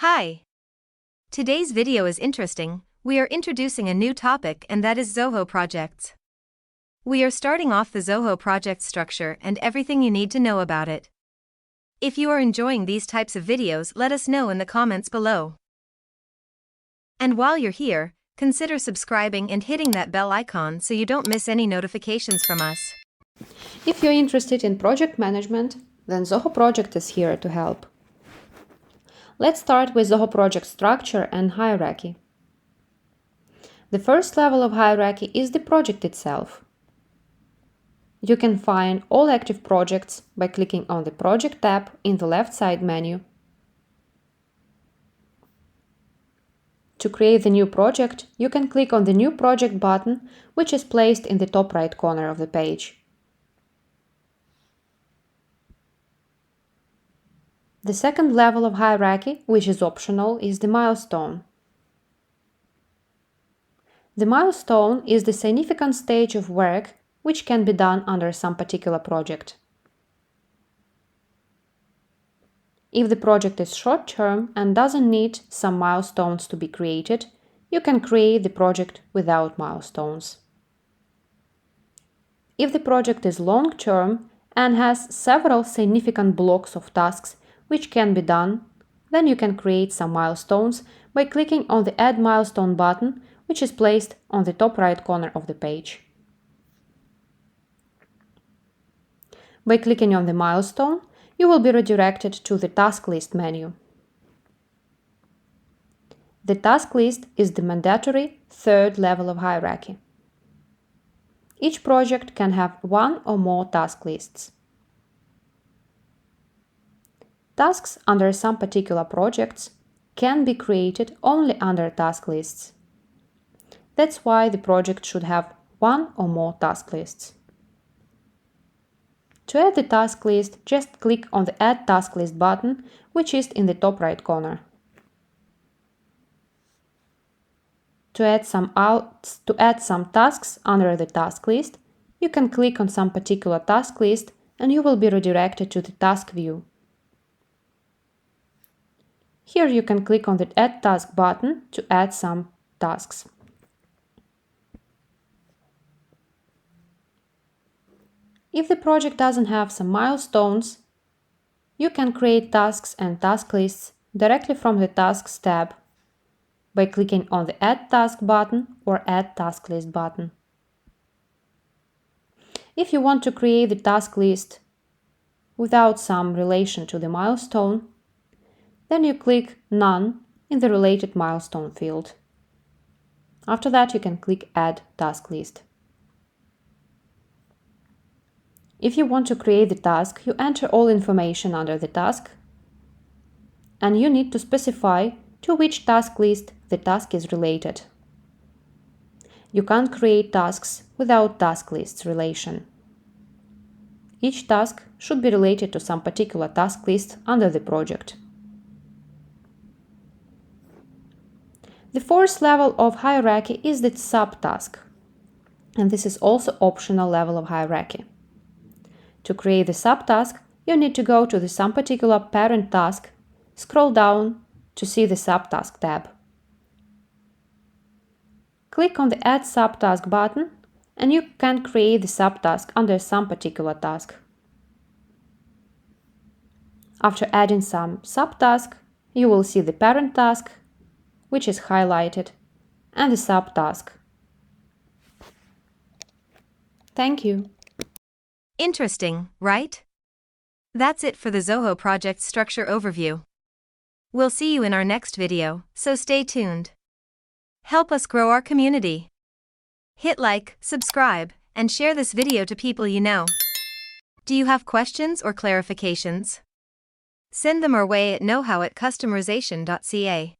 Hi! Today's video is interesting. We are introducing a new topic, and that is Zoho projects. We are starting off the Zoho project structure and everything you need to know about it. If you are enjoying these types of videos, let us know in the comments below. And while you're here, consider subscribing and hitting that bell icon so you don't miss any notifications from us. If you're interested in project management, then Zoho Project is here to help. Let's start with Zoho Project structure and hierarchy. The first level of hierarchy is the project itself. You can find all active projects by clicking on the Project tab in the left side menu. To create the new project, you can click on the New Project button, which is placed in the top right corner of the page. The second level of hierarchy, which is optional, is the milestone. The milestone is the significant stage of work which can be done under some particular project. If the project is short-term and doesn't need some milestones to be created, you can create the project without milestones. If the project is long-term and has several significant blocks of tasks which can be done, then you can create some milestones by clicking on the Add Milestone button, which is placed on the top right corner of the page. By clicking on the milestone, you will be redirected to the task list menu. The task list is the mandatory third level of hierarchy. Each project can have one or more task lists. Tasks under some particular projects can be created only under task lists. That's why the project should have one or more task lists. To add the task list, just click on the Add Task List button, which is in the top right corner. To add some tasks under the task list, you can click on some particular task list and you will be redirected to the task view. Here you can click on the Add Task button to add some tasks. If the project doesn't have some milestones, you can create tasks and task lists directly from the Tasks tab by clicking on the Add Task button or Add Task List button. If you want to create the task list without some relation to the milestone, then you click None in the Related Milestone field. After that, you can click Add Task List. If you want to create the task, you enter all information under the task, and you need to specify to which task list the task is related. You can't create tasks without task lists relation. Each task should be related to some particular task list under the project. The fourth level of hierarchy is the subtask, and this is also optional level of hierarchy. To create the subtask, you need to go to some particular parent task, scroll down to see the subtask tab. Click on the Add Subtask button and you can create the subtask under some particular task. After adding some subtask, you will see the parent task, which is highlighted, and the subtask. Thank you. Interesting, right? That's it for the Zoho project structure overview. We'll see you in our next video, so stay tuned. Help us grow our community. Hit like, subscribe, and share this video to people you know. Do you have questions or clarifications? Send them our way at knowhow@customerization.ca.